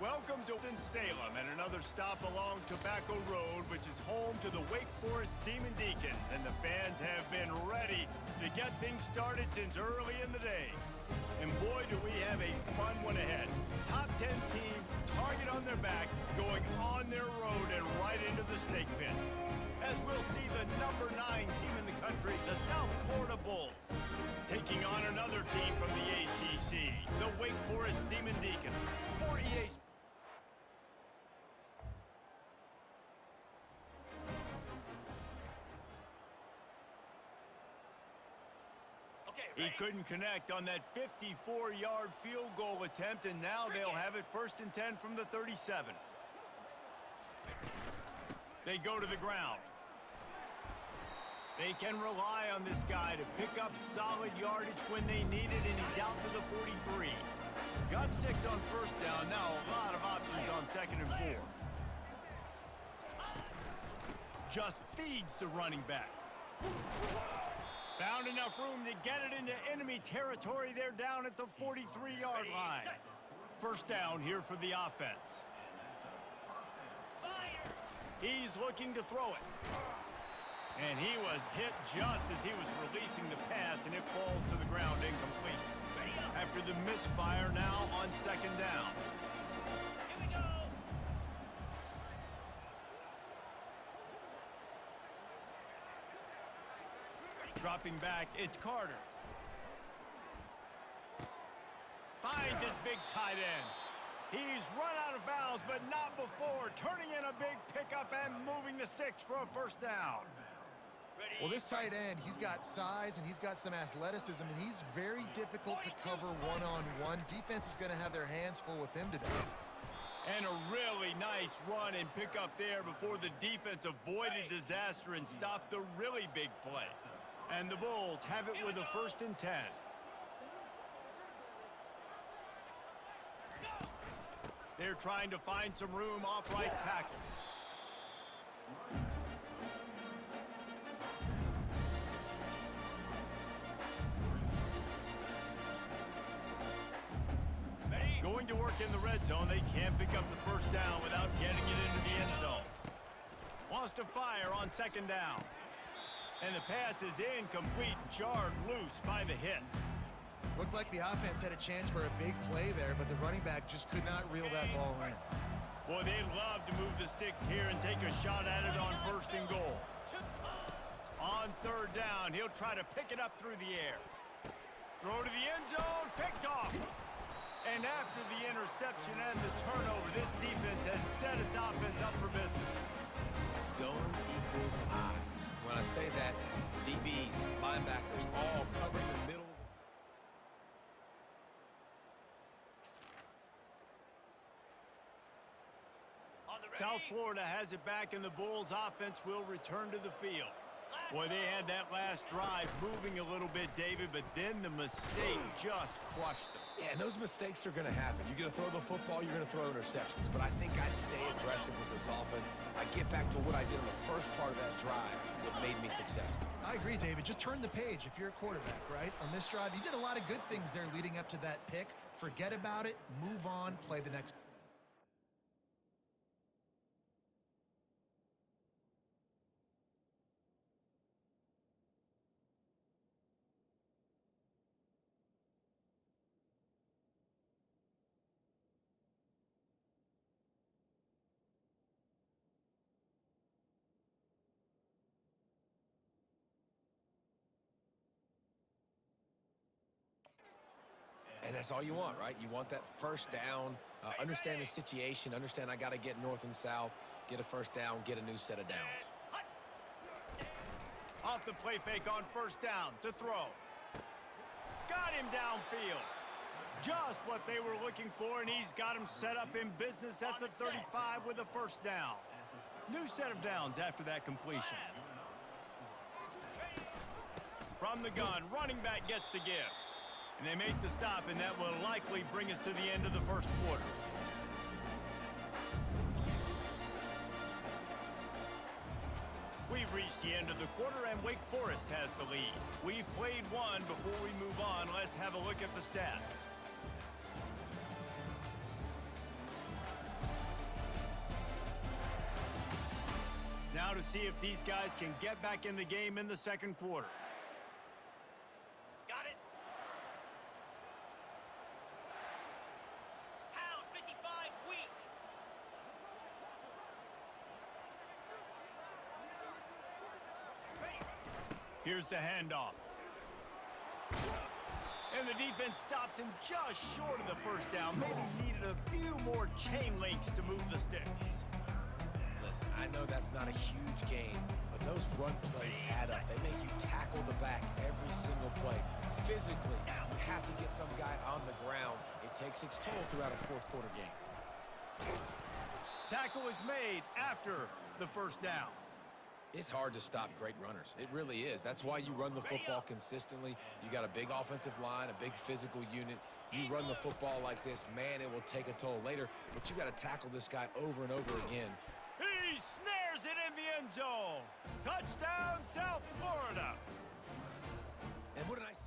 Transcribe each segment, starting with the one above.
Welcome to Salem and another stop along Tobacco Road, which is home to the Wake Forest Demon Deacons, and the fans have been ready to get things started since early in the day. And boy, do we have a fun one ahead. Top 10 team, target on their back, going on their road and right into the snake pit. As we'll see the number 9 team in the country, the South Florida Bulls, taking on another team from the ACC, the Wake Forest Demon Deacons. For EA Sports. He couldn't connect on that 54-yard field goal attempt, and now they'll have it 1st and 10 from the 37. They go to the ground. They can rely on this guy to pick up solid yardage when they need it, and he's out to the 43. Got 6 on 1st down, now a lot of options on 2nd and 4. Just feeds the running back. Found enough room to get it into enemy territory. They're down at the 43-yard line. 1st down here for the offense. He's looking to throw it. And he was hit just as he was releasing the pass, and it falls to the ground incomplete. After the misfire now on 2nd down. Dropping back, it's Carter. Finds his big tight end. He's run out of bounds, but not before. Turning in a big pickup and moving the sticks for a 1st down. Well, this tight end, he's got size and he's got some athleticism, and he's very difficult to cover one-on-one. Defense is going to have their hands full with him today. And a really nice run and pickup there before the defense avoided disaster and stopped the really big play. And the Bulls have it with a 1st and 10. They're trying to find some room off right tackle. Going to work in the red zone. They can't pick up the 1st down without getting it into the end zone. Wants to fire on 2nd down. And the pass is incomplete, jarred loose by the hit. Looked like the offense had a chance for a big play there, but the running back just could not reel that ball in. Boy, they'd love to move the sticks here and take a shot at it on 1st and goal. On 3rd down, he'll try to pick it up through the air. Throw to the end zone, picked off. And after the interception and the turnover, this defense has set its offense up for business. Zone equals eyes. When I say that, DBs, linebackers, all covering the middle. South Florida has it back, and the Bulls offense will return to the field. Boy, they had that last drive moving a little bit, David, but then the mistake just crushed them. Yeah, and those mistakes are going to happen. You're going to throw the football, you're going to throw interceptions. But I think I stay aggressive with this offense. I get back to what I did in the first part of that drive that made me successful. I agree, David. Just turn the page if you're a quarterback, right? On this drive, you did a lot of good things there leading up to that pick. Forget about it, move on, play the next. And that's all you want, right? You want that 1st down, understand the situation, understand I got to get north and south, get a 1st down, get a new set of downs. Off the play fake on 1st down to throw. Got him downfield. Just what they were looking for, and he's got him set up in business at the 35 with a 1st down. New set of downs after that completion. From the gun, running back gets to give. And they make the stop, and that will likely bring us to the end of the 1st quarter. We've reached the end of the quarter, and Wake Forest has the lead. We've played one. Before we move on, let's have a look at the stats. now to see if these guys can get back in the game in the second quarter. Got it. Pound 55 weak. Ready. Here's the handoff. And the defense stops him just short of the first down. Maybe needed a few more chain links to move the sticks. Listen, I know that's not a huge gain, but those run plays add up. They make you tackle the back every single play. Physically, you have to get some guy on the ground. It takes its toll throughout a fourth quarter game. Tackle is made after the first down. It's hard to stop great runners. It really is. That's why you run the football consistently. You got a big offensive line, a big physical unit. You run the football like this, man, it will take a toll later, but you got to tackle this guy over and over again. He snares it in the end zone. Touchdown, South Florida. And what a nice...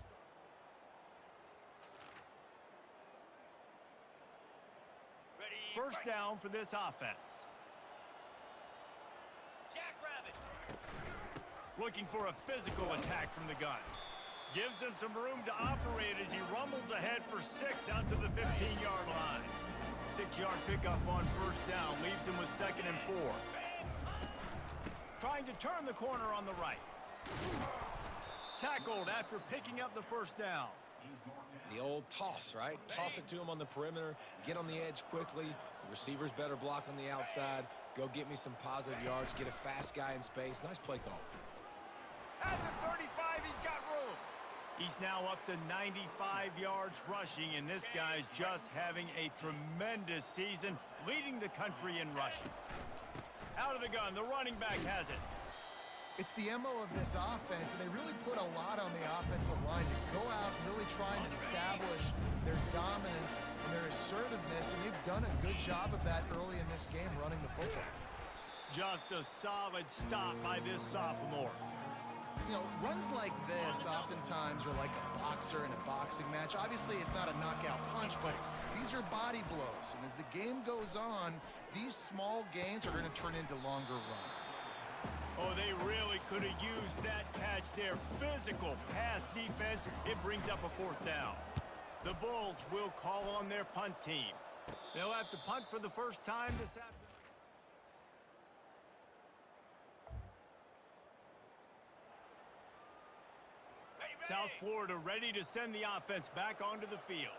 Ready. First down for this offense. Jackrabbit. Looking for a physical attack from the gun. Gives him some room to operate as he rumbles ahead for 6 out to the 15-yard line. 6-yard pickup on first down leaves him with 2nd and 4. Trying to turn the corner on the right. Tackled after picking up the first down. The old toss, right? Toss it to him on the perimeter, get on the edge quickly. The receivers better block on the outside. Go get me some positive yards, get a fast guy in space. Nice play call. At the 35, he's got room. He's now up to 95 yards rushing, and this guy's just having a tremendous season, leading the country in rushing. Out of the gun, the running back has it. It's the MO of this offense, and they really put a lot on the offensive line to go out and really try and establish their dominance and their assertiveness, and they've done a good job of that early in this game running the football. Just a solid stop by this sophomore. You know, runs like this oftentimes are like a boxer in a boxing match. Obviously, it's not a knockout punch, but these are body blows. And as the game goes on, these small gains are going to turn into longer runs. Oh, they really could have used that catch there. Physical pass defense. It brings up a 4th down. The Bulls will call on their punt team. They'll have to punt for the first time this afternoon. South Florida ready to send the offense back onto the field.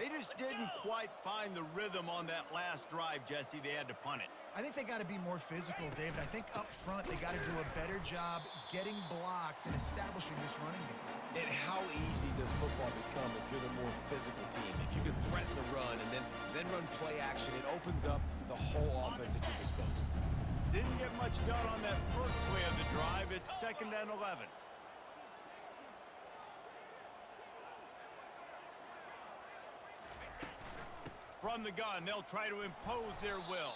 They just didn't quite find the rhythm on that last drive, Jesse. They had to punt it. I think they got to be more physical, David. I think up front they got to do a better job getting blocks and establishing this running game. And how easy does football become if you're the more physical team? If you can threaten the run and then run play action, it opens up the whole offense at your disposal. Didn't get much done on that first play of the drive. It's 2nd and 11. From the gun, they'll try to impose their will.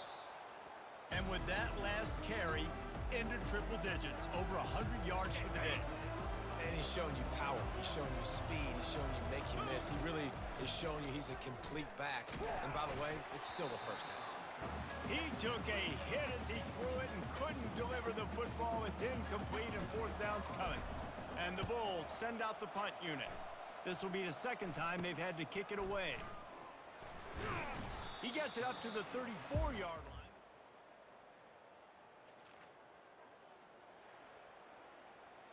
And with that last carry, into triple digits, over 100 yards for the day. And he's showing you power. He's showing you speed. He's showing you make you miss. He really is showing you he's a complete back. And by the way, it's still the first half. He took a hit as he threw it and couldn't deliver the football. It's incomplete and 4th down's coming. And the Bulls send out the punt unit. This will be the 2nd time they've had to kick it away. He gets it up to the 34-yard line.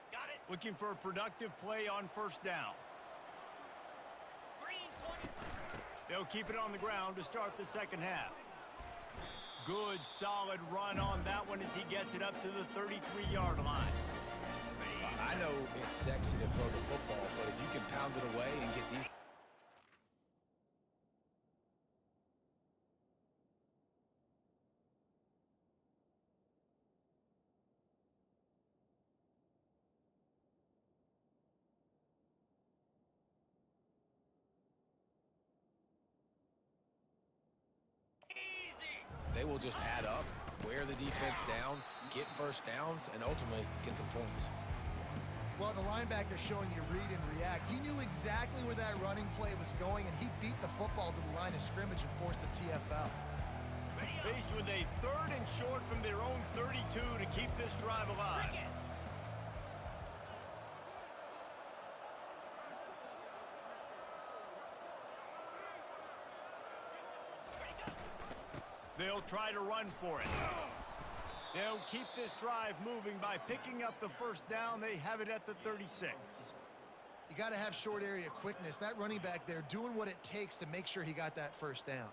Got it. Looking for a productive play on first down. Green 20. They'll keep it on the ground to start the second half. Good, solid run on that one as he gets it up to the 33-yard line. I know it's sexy to throw the football, but if you can pound it away and get these... They will just add up, wear the defense down, get first downs, and ultimately get some points. Well, the linebacker showing you read and react. He knew exactly where that running play was going, and he beat the football to the line of scrimmage and forced the TFL. Faced with a 3rd and short from their own 32 to keep this drive alive. Bring it. They'll try to run for it. They'll keep this drive moving by picking up the first down. They have it at the 36. You got to have short area quickness. That running back there doing what it takes to make sure he got that first down.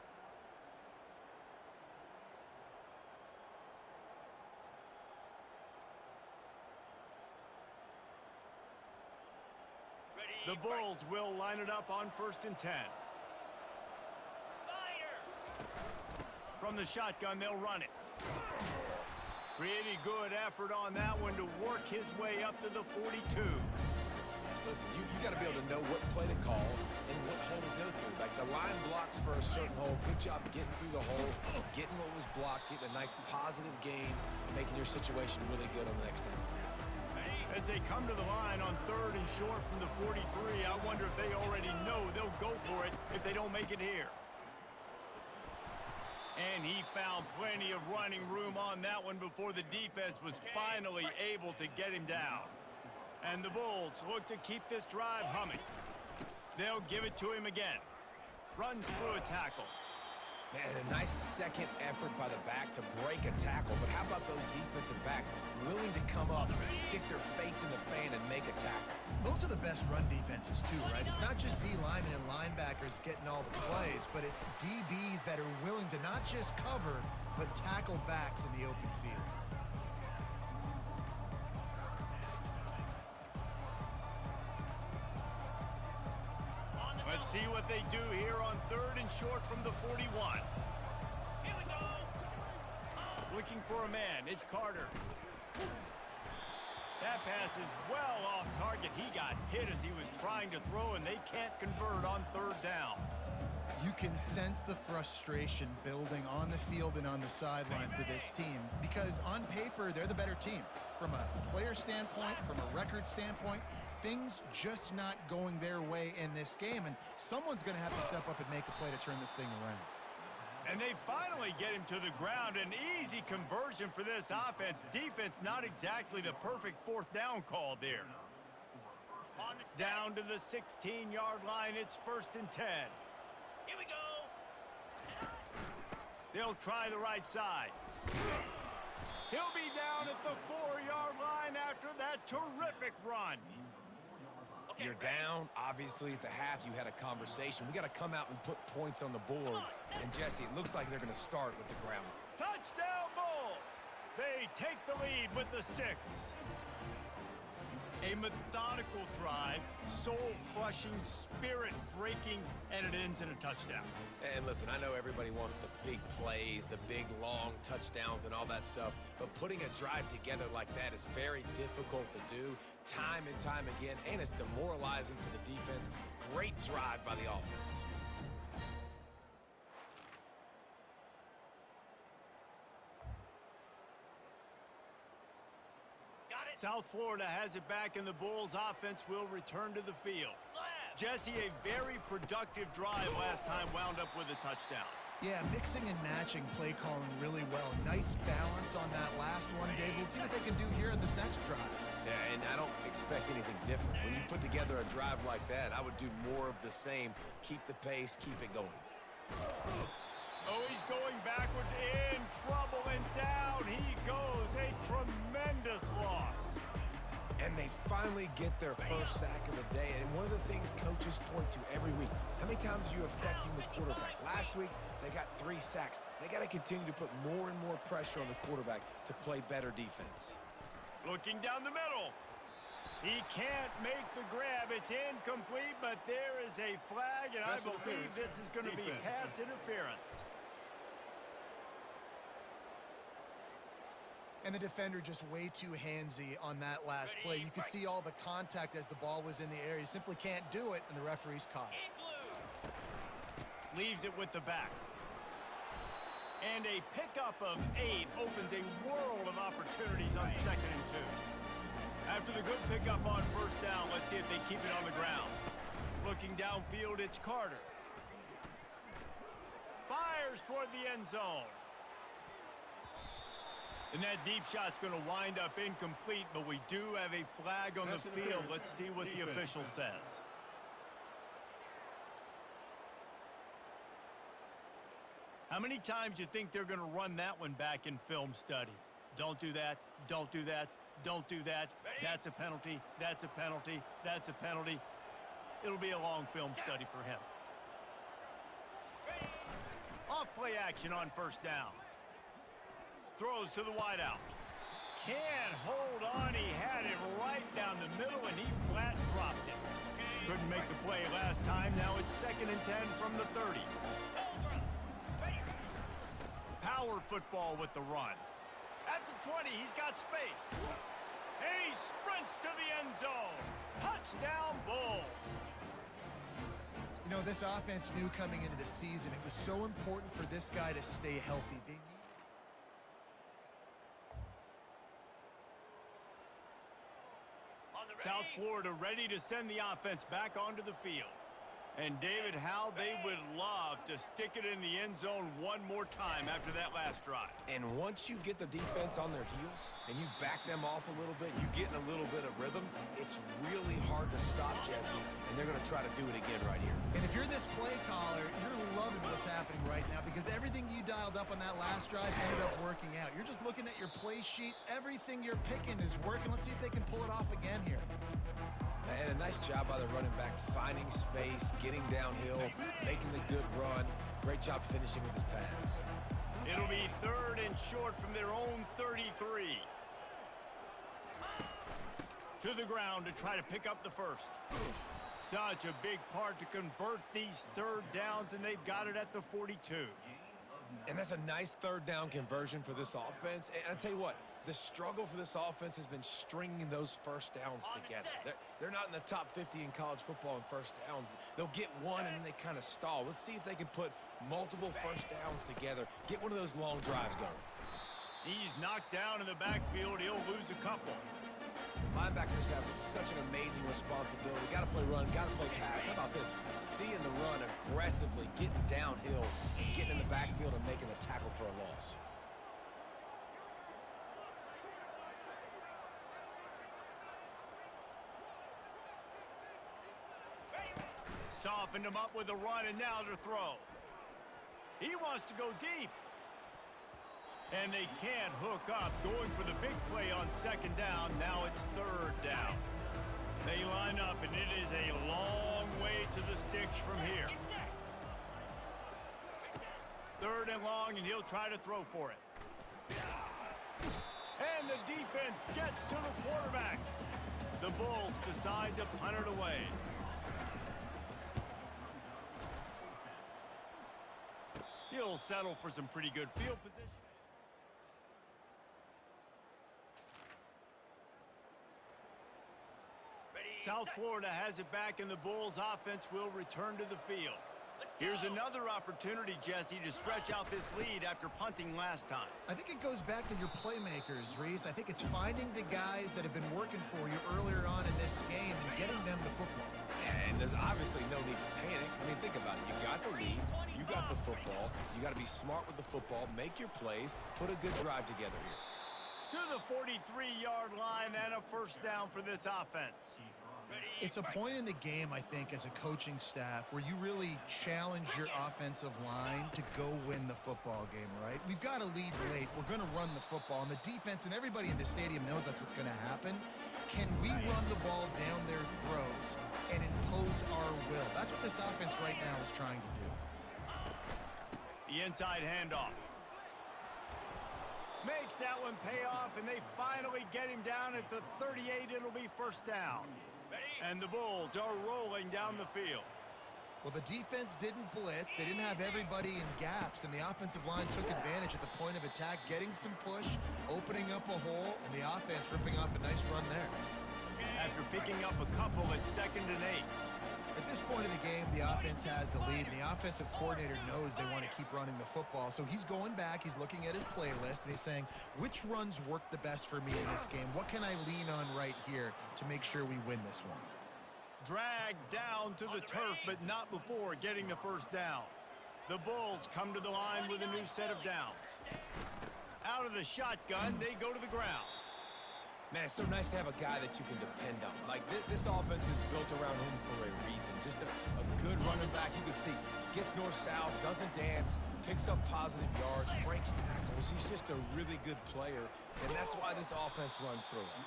The Bulls will line it up on 1st and 10. Spider. From the shotgun, they'll run it. Pretty good effort on that one to work his way up to the 42. Listen, you got to be able to know what play to call and what hole to go through. Like the line blocks for a certain hole. Good job getting through the hole, getting what was blocked, getting a nice positive gain, making your situation really good on the next down. As they come to the line on 3rd and short from the 43, I wonder if they already know they'll go for it if they don't make it here. And he found plenty of running room on that one before the defense was finally able to get him down. And the Bulls look to keep this drive humming. They'll give it to him again. Runs through a tackle. Man, a nice second effort by the back to break a tackle. But how about those defensive backs willing to come up, stick their face in the fan, and make a tackle? Those are the best run defenses too, right? It's not just D linemen and linebackers getting all the plays, but it's DBs that are willing to not just cover, but tackle backs in the open field. Let's see what they do here on 3rd and short from the 41. Here we go. Looking for a man. It's Carter. That pass is well off target. He got hit as he was trying to throw, and they can't convert on 3rd down. You can sense the frustration building on the field and on the sideline for this team because on paper, they're the better team. From a player standpoint, from a record standpoint, things just not going their way in this game, and someone's going to have to step up and make a play to turn this thing around. And they finally get him to the ground. An easy conversion for this offense. Defense not exactly the perfect 4th down call there. Down to the 16-yard line. It's 1st and 10. Here we go. They'll try the right side. He'll be down at the 4-yard line after that terrific run. Okay, You're down. Obviously, at the half, you had a conversation. We got to come out and put points on the board. And, Jesse, it looks like they're going to start with the ground. Touchdown Bulls! They take the lead with the 6. A methodical drive, soul-crushing, spirit-breaking, and it ends in a touchdown. And listen, I know everybody wants the big plays, the big, long touchdowns and all that stuff, but putting a drive together like that is very difficult to do time and time again, and it's demoralizing for the defense. Great drive by the offense. Got it. South Florida has it back, and the Bulls offense will return to the field. Slab. Jesse, a very productive drive last time wound up with a touchdown. Yeah, mixing and matching play calling really well. Nice balance on that last one, Dave. We'll see what they can do here in this next drive. Yeah, and I don't expect anything different. When you put together a drive like that, I would do more of the same. Keep the pace, keep it going. Oh, he's going backwards, in trouble, and down he goes. A tremendous loss. And they finally get their first sack of the day. And one of the things coaches point to every week, how many times are you affecting the quarterback? Last week, they got 3 sacks. They got to continue to put more and more pressure on the quarterback to play better defense. Looking down the middle. He can't make the grab. It's incomplete, but there is a flag, and I believe this is going to be pass interference. And the defender just way too handsy on that last play. You could see all the contact as the ball was in the air. You simply can't do it, and the referee's caught it. Leaves it with the back. And a pickup of 8 opens a world of opportunities on 2nd and 2. After the good pickup on 1st down, let's see if they keep it on the ground. Looking downfield, it's Carter. Fires toward the end zone. And that deep shot's going to wind up incomplete, but we do have a flag on the field. Let's see what the official says. How many times do you think they're going to run that one back in film study? Don't do that. Don't do that. Don't do that. That's a penalty. That's a penalty. That's a penalty. It'll be a long film study for him. Off play action on first down. Throws to the wideout. Can't hold on. He had it right down the middle, and he flat dropped it. Couldn't make the play last time. Now it's 2nd and 10 from the 30. Power football with the run. At the 20, he's got space. And he sprints to the end zone. Touchdown, Bulls. You know, this offense knew coming into the season it was so important for this guy to stay healthy. South Florida ready to send the offense back onto the field. And, David, how they would love to stick it in the end zone one more time after that last drive. And once you get the defense on their heels and you back them off a little bit, you get in a little bit of rhythm, it's really hard to stop, Jesse, and they're going to try to do it again right here. And if you're this play caller, you're loving what's happening right now because everything you dialed up on that last drive ended up working out. You're just looking at your play sheet. Everything you're picking is working. Let's see if they can pull it off again here. And a nice job by the running back, finding space, getting downhill, making the good run. Great job finishing with his pads. It'll be 3rd and short from their own 33. To the ground to try to pick up the first. Such a big part to convert these 3rd downs, and they've got it at the 42. And that's a nice 3rd down conversion for this offense. And I'll tell you what, the struggle for this offense has been stringing those first downs together. They're not in the top 50 in college football in first downs. They'll get one and then they kind of stall. Let's see if they can put multiple first downs together. Get one of those long drives going. He's knocked down in the backfield. He'll lose a couple. Linebackers have such an amazing responsibility. Got to play run, got to play pass. How about this? Seeing the run aggressively, getting downhill, and getting in the backfield and making a tackle for a loss. Softened him up with a run, and now to throw. He wants to go deep. And they can't hook up, going for the big play on 2nd down. Now it's 3rd down. They line up, and it is a long way to the sticks from here. 3rd and long, and he'll try to throw for it. And the defense gets to the quarterback. The Bulls decide to punt it away. He'll settle for some pretty good field position. South Florida has it back, and the Bulls offense will return to the field. Here's another opportunity, Jesse, to stretch out this lead after punting last time. I think it goes back to your playmakers, Reese. I think it's finding the guys that have been working for you earlier on in this game and getting them the football. And there's obviously no need to panic. I mean, think about it. You got the lead. You got the football. You got to be smart with the football. Make your plays. Put a good drive together here. To the 43-yard line and a first down for this offense. It's a point in the game, I think, as a coaching staff where you really challenge your offensive line to go win the football game, right? We've got to lead late. We're going to run the football, and the defense and everybody in the stadium knows that's what's going to happen. Can we run the ball down their throats and impose our will? That's what this offense right now is trying to do. The inside handoff. Makes that one pay off, and they finally get him down at the 38. It'll be first down. And the Bulls are rolling down the field. Well, the defense didn't blitz. They didn't have everybody in gaps, and the offensive line took advantage at the point of attack, getting some push, opening up a hole, and the offense ripping off a nice run there. After picking up a couple at 2nd and 8. At this point in the game, the offense has the lead, and the offensive coordinator knows they want to keep running the football. So he's going back, he's looking at his playlist, and he's saying, which runs work the best for me in this game? What can I lean on right here to make sure we win this one? Dragged down to the turf, but not before getting the first down. The Bulls come to the line with a new set of downs. Out of the shotgun, they go to the ground. Man, it's so nice to have a guy that you can depend on. Like, this offense is built around him for a reason. Just a good running back. You can see, gets north-south, doesn't dance, picks up positive yards, breaks tackles. He's just a really good player, and that's why this offense runs through him.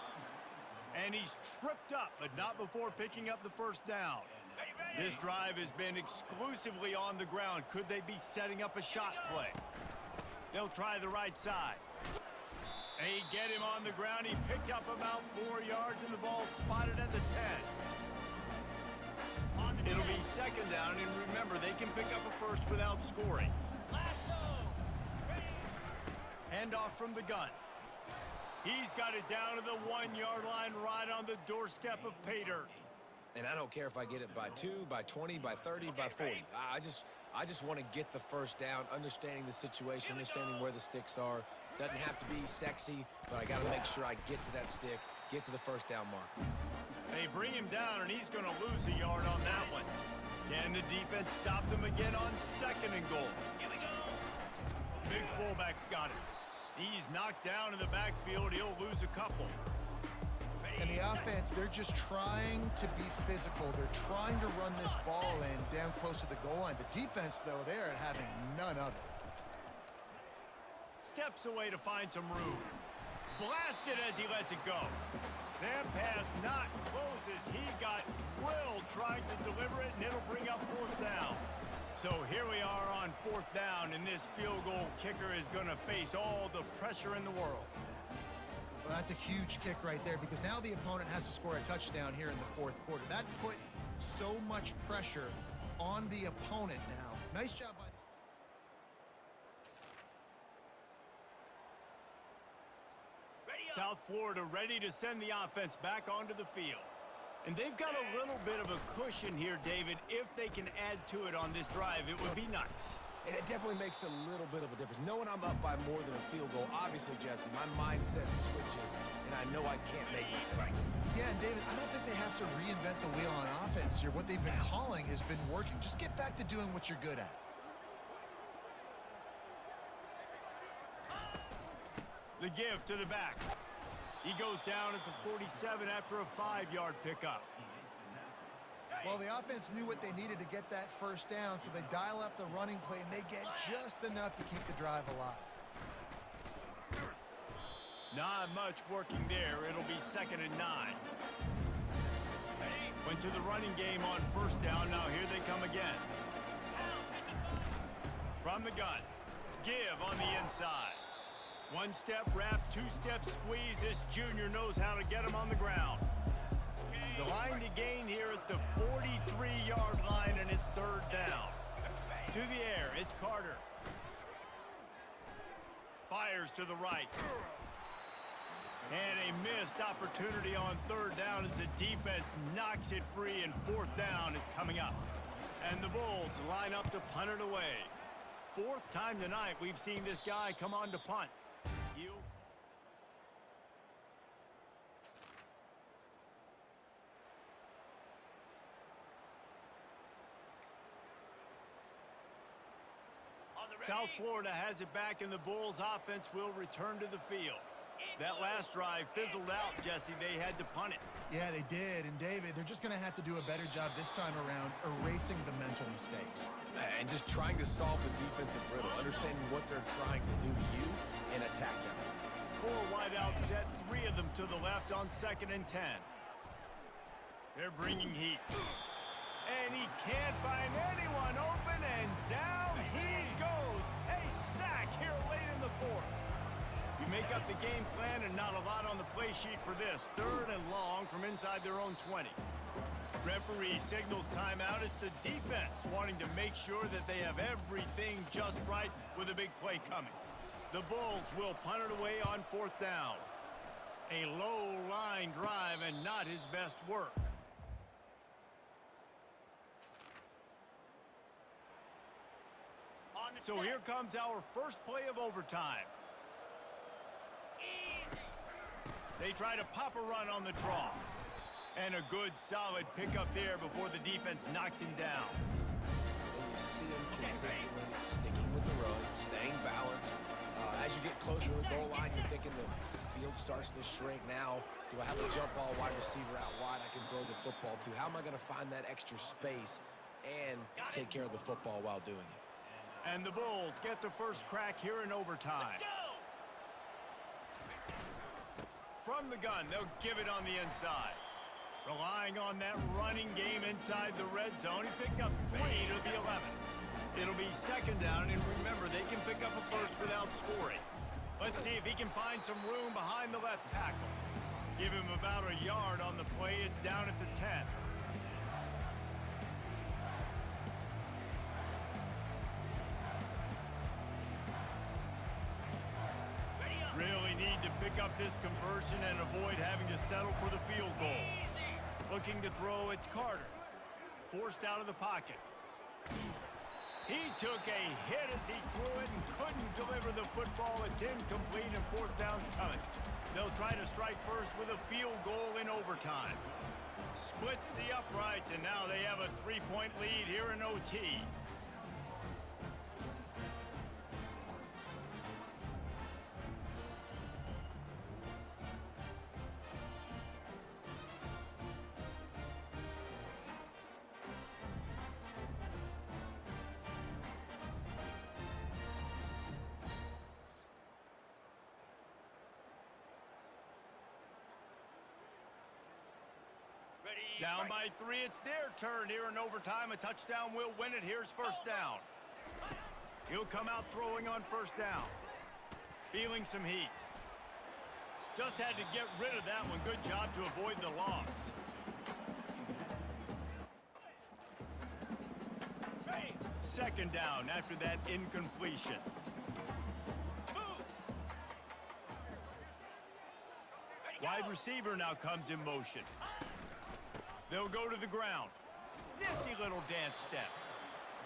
And he's tripped up, but not before picking up the first down. This drive has been exclusively on the ground. Could they be setting up a shot play? They'll try the right side. They get him on the ground. He picked up about 4 yards, and the ball spotted at the 10. It'll be second down, and remember, they can pick up a first without scoring. Handoff from the gun. He's got it down to the 1-yard line right on the doorstep of pay dirt. And I don't care if I get it by 2, by 20, by 30, by 40. I just want to get the first down, understanding the situation, understanding where the sticks are. Doesn't have to be sexy, but I got to make sure I get to that stick, get to the first down mark. They bring him down, and he's going to lose a yard on that one. Can the defense stop them again on second and goal? Here we go. Big fullback's got it. He's knocked down in the backfield. He'll lose a couple. And the offense, they're just trying to be physical. They're trying to run this ball in down close to the goal line. The defense, though, they're having none of it. Steps away to find some room. Blasted as he lets it go. That pass not close as he got drilled trying to deliver it, and it'll bring up fourth down. So here we are on fourth down, and this field goal kicker is going to face all the pressure in the world. Well, that's a huge kick right there because now the opponent has to score a touchdown here in the fourth quarter. That put so much pressure on the opponent now. Nice job by the... South Florida ready to send the offense back onto the field. And they've got a little bit of a cushion here, David. If they can add to it on this drive, it would be nice. And it definitely makes a little bit of a difference. Knowing I'm up by more than a field goal, obviously, Jesse, my mindset switches, and I know I can't make mistakes. Yeah, and David, I don't think they have to reinvent the wheel on offense here. What they've been calling has been working. Just get back to doing what you're good at. The give to the back. He goes down at the 47 after a 5-yard pickup. Well, the offense knew what they needed to get that first down, so they dial up the running play, and they get just enough to keep the drive alive. Not much working there. It'll be second and 9. Went to the running game on first down. Now here they come again. From the gun. Give on the inside. One-step wrap, two-step squeeze. This junior knows how to get him on the ground. The line to gain here is the 43-yard line, and it's third down. To the air, it's Carter. Fires to the right. And a missed opportunity on third down as the defense knocks it free, and fourth down is coming up. And the Bulls line up to punt it away. Fourth time tonight we've seen this guy come on to punt. South Florida has it back, and the Bulls offense will return to the field. That last drive fizzled out, Jesse. They had to punt it. Yeah, they did. And, David, they're just going to have to do a better job this time around erasing the mental mistakes. And just trying to solve the defensive riddle, understanding what they're trying to do to you and attack them. 4 wide out set, 3 of them to the left on second and 10. They're bringing heat. And he can't find anyone open, and down he goes. A sack here late in the fourth. You make up the game plan, and not a lot on the play sheet for this. Third and long from inside their own 20. Referee signals timeout. It's the defense wanting to make sure that they have everything just right with a big play coming. The Bulls will punt it away on fourth down. A low line drive and not his best work. So here comes our first play of overtime. They try to pop a run on the draw. And a good, solid pickup there before the defense knocks him down. And you see him consistently sticking with the run, staying balanced. As you get closer to the field starts to shrink. Now, do I have a jump ball wide receiver out wide I can throw the football to? How am I going to find that extra space and take care of the football while doing it? And the Bulls get the first crack here in overtime. Let's go. From the gun, they'll give it on the inside. Relying on that running game inside the red zone. He picked up 3 to the 11. It'll be second down, and remember, they can pick up a first without scoring. Let's see if he can find some room behind the left tackle. Give him about a yard on the play. It's down at the 10. Ready up. Really need to pick up this conversion and avoid having to settle for the field goal. Easy. Looking to throw, it's Carter. Forced out of the pocket. He took a hit as he threw it and couldn't deliver the football. It's incomplete and fourth down's coming. They'll try to strike first with a field goal in overtime. Splits the uprights, and now they have a 3-point lead here in OT. Ready. Down fight. by 3, it's their turn here in overtime. A touchdown will win it. Here's first down. He'll come out throwing on first down. Feeling some heat. Just had to get rid of that one. Good job to avoid the loss. Ready. Second down after that incompletion. Moves. Ready, go. Wide receiver now comes in motion. They'll go to the ground. Nifty little dance step.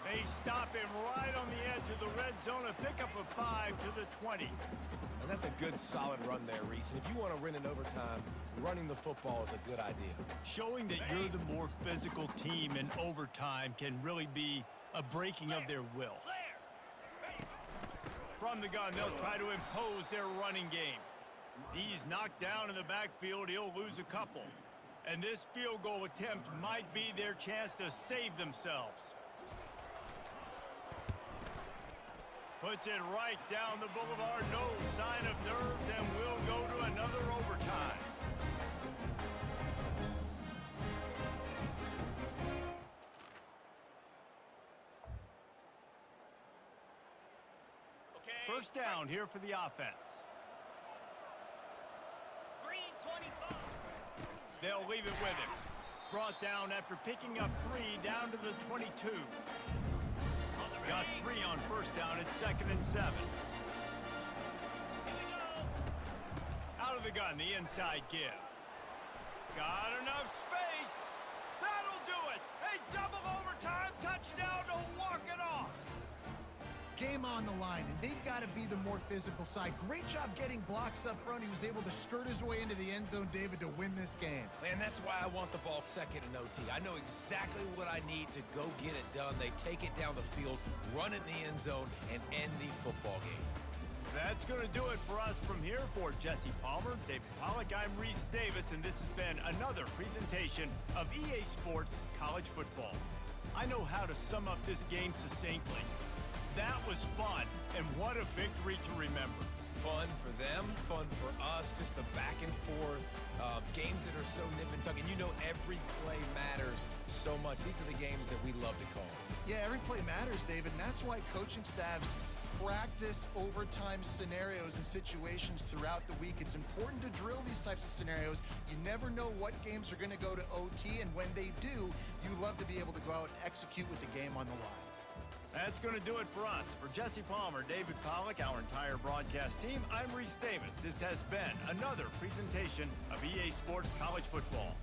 They stop him right on the edge of the red zone. A pickup of 5 to the 20. And that's a good, solid run there, Reese. And if you want to win in overtime, running the football is a good idea. Showing that you're the more physical team in overtime can really be a breaking of their will. Clear. Ready. From the gun, they'll try to impose their running game. He's knocked down in the backfield. He'll lose a couple. And this field goal attempt might be their chance to save themselves. Puts it right down the boulevard. No sign of nerves, and we'll go to another overtime. Okay. First down here for the offense. Green 25. They'll leave it with him. Brought down after picking up 3 down to the 22. On the Got ready. 3 on first down. It's 2nd and 7. Here we go. Out of the gun, the inside give. Got enough space. That'll do it. A double overtime touchdown to walk it off. Game on the line, and they've got to be the more physical side. Great job getting blocks up front. He was able to skirt his way into the end zone, David, to win this game. And that's why I want the ball second in OT. I know exactly what I need to go get it done. They take it down the field, run it in the end zone, and end the football game. That's going to do it for us from here. For Jesse Palmer, David Pollack, I'm Reese Davis, and this has been another presentation of EA Sports College Football. I know how to sum up this game succinctly. That was fun, and what a victory to remember. Fun for them, fun for us, just the back and forth, games that are so nip and tuck. And you know every play matters so much. These are the games that we love to call. Yeah, every play matters, David, and that's why coaching staffs practice overtime scenarios and situations throughout the week. It's important to drill these types of scenarios. You never know what games are going to go to OT, and when they do, you love to be able to go out and execute with the game on the line. That's going to do it for us. For Jesse Palmer, David Pollack, our entire broadcast team, I'm Reese Davis. This has been another presentation of EA Sports College Football.